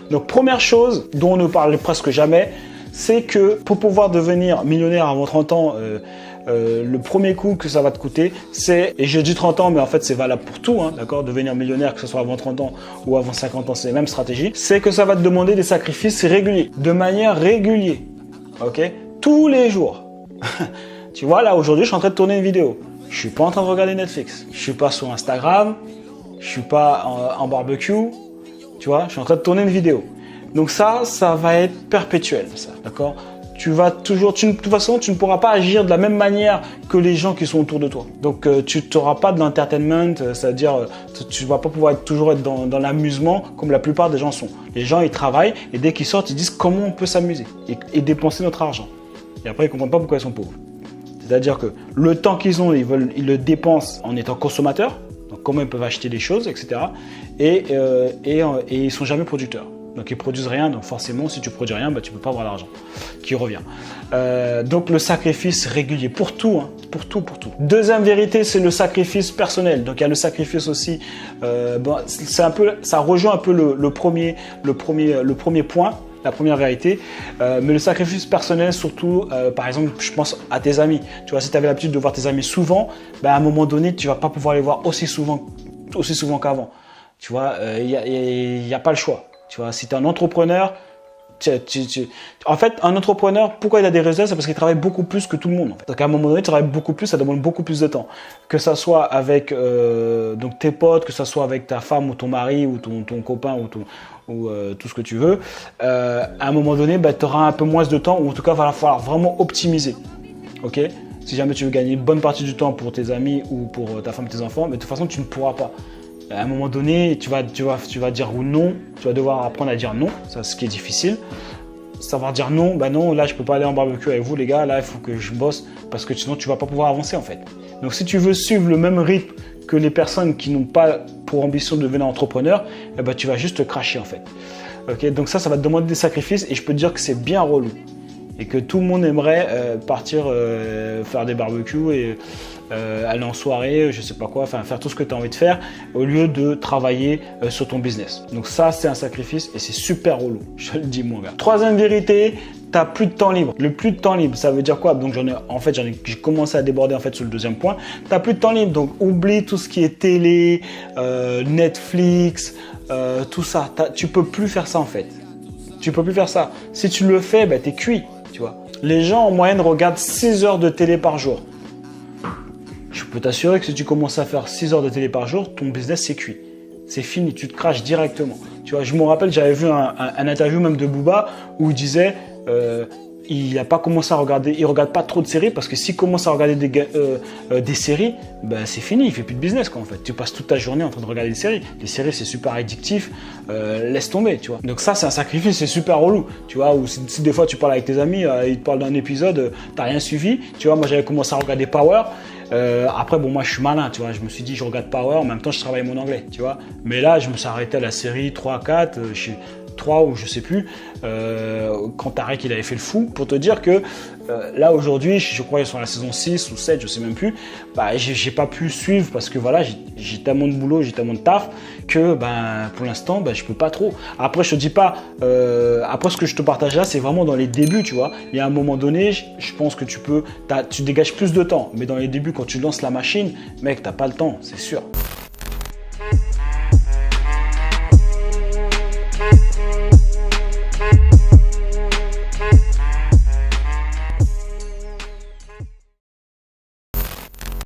Donc première chose dont on ne parle presque jamais, c'est que pour pouvoir devenir millionnaire avant 30 ans, le premier coup que ça va te coûter, c'est, et je dis 30 ans, mais en fait c'est valable pour tout, hein, d'accord, devenir millionnaire, que ce soit avant 30 ans ou avant 50 ans, c'est la même stratégie, c'est que ça va te demander des sacrifices réguliers, de manière régulière, ok, tous les jours. Tu vois, là aujourd'hui, je suis en train de tourner une vidéo. Je suis pas en train de regarder Netflix. Je suis pas sur Instagram. Je suis pas en barbecue. Tu vois, je suis en train de tourner une vidéo. Donc ça va être perpétuel, ça, d'accord? Tu vas toujours, de toute façon, tu ne pourras pas agir de la même manière que les gens qui sont autour de toi. Donc, tu n'auras pas de l'entertainment, c'est-à-dire, tu vas pas pouvoir toujours être dans l'amusement comme la plupart des gens sont. Les gens, ils travaillent et dès qu'ils sortent, ils disent comment on peut s'amuser et dépenser notre argent. Et après, ils comprennent pas pourquoi ils sont pauvres. C'est-à-dire que le temps qu'ils ont, ils le dépensent en étant consommateurs. Donc, comment ils peuvent acheter des choses, etc. Et ils sont jamais producteurs. Donc ils produisent rien, donc forcément si tu produis rien, bah, tu peux pas avoir l'argent qui revient. Donc le sacrifice régulier pour tout, hein, pour tout. Deuxième vérité, c'est le sacrifice personnel. Donc il y a le sacrifice aussi. Bon, c'est un peu, ça rejoint un peu le premier point. La première vérité, mais le sacrifice personnel, surtout, par exemple, je pense à tes amis. Tu vois, si tu avais l'habitude de voir tes amis souvent, bah, à un moment donné, tu vas pas pouvoir les voir aussi souvent qu'avant. Tu vois, il y a pas le choix. Tu vois, si tu es un entrepreneur, en fait, un entrepreneur, pourquoi il a des résultats? C'est parce qu'il travaille beaucoup plus que tout le monde. En fait. Donc, à un moment donné, tu travailles beaucoup plus, ça demande beaucoup plus de temps. Que ça soit avec donc tes potes, que ça soit avec ta femme ou ton mari ou ton copain ou tout ce que tu veux, à un moment donné, bah, tu auras un peu moins de temps, ou en tout cas, il va falloir vraiment optimiser. Ok? Si jamais tu veux gagner une bonne partie du temps pour tes amis ou pour ta femme et tes enfants, mais de toute façon, tu ne pourras pas. À un moment donné, tu vas dire ou non, tu vas devoir apprendre à dire non, ça, ce qui est difficile. Savoir dire non, bah non, là je peux pas aller en barbecue avec vous les gars, là il faut que je bosse parce que sinon tu vas pas pouvoir avancer en fait. Donc si tu veux suivre le même rythme que les personnes qui n'ont pas pour ambition de devenir entrepreneur, eh ben, tu vas juste te cracher en fait. Okay, donc ça va te demander des sacrifices et je peux te dire que c'est bien relou. Et que tout le monde aimerait partir faire des barbecues et aller en soirée, je sais pas quoi, enfin faire tout ce que tu as envie de faire au lieu de travailler sur ton business. Donc ça, c'est un sacrifice et c'est super relou, je te le dis mon gars. Troisième vérité, tu n'as plus de temps libre. Le plus de temps libre, ça veut dire quoi? Donc j'ai commencé à déborder en fait sur le deuxième point. Tu n'as plus de temps libre, donc oublie tout ce qui est télé, Netflix, tout ça. Tu peux plus faire ça en fait. Tu peux plus faire ça. Si tu le fais, bah, tu es cuit. Tu vois. Les gens en moyenne regardent 6 heures de télé par jour. Je peux t'assurer que si tu commences à faire 6 heures de télé par jour, ton business c'est cuit. C'est fini, tu te craches directement. Tu vois, je me rappelle, j'avais vu un interview même de Booba où il disait il n'a pas commencé à regarder, il regarde pas trop de séries parce que s'il commence à regarder des séries, ben c'est fini, il fait plus de business quoi en fait. Tu passes toute ta journée en train de regarder des séries. Les séries c'est super addictif, laisse tomber, tu vois. Donc ça c'est un sacrifice, c'est super relou, tu vois. Ou si des fois tu parles avec tes amis, ils te parlent d'un épisode, t'as rien suivi, tu vois. Moi j'avais commencé à regarder Power. Après bon moi je suis malin, tu vois, je me suis dit je regarde Power, en même temps je travaille mon anglais, tu vois. Mais là je me suis arrêté à la série 3, 4, 3 ou je sais plus, quand Tarek il avait fait le fou, pour te dire que là aujourd'hui, je crois qu'ils sont à la saison 6 ou 7, je sais même plus, bah, j'ai pas pu suivre parce que voilà, j'ai tellement de boulot, j'ai tellement de taf que ben, pour l'instant, ben, je peux pas trop. Après, je te dis pas, après ce que je te partage là, c'est vraiment dans les débuts, tu vois. Il y a un moment donné, je pense que tu dégages plus de temps, mais dans les débuts, quand tu lances la machine, mec, t'as pas le temps, c'est sûr.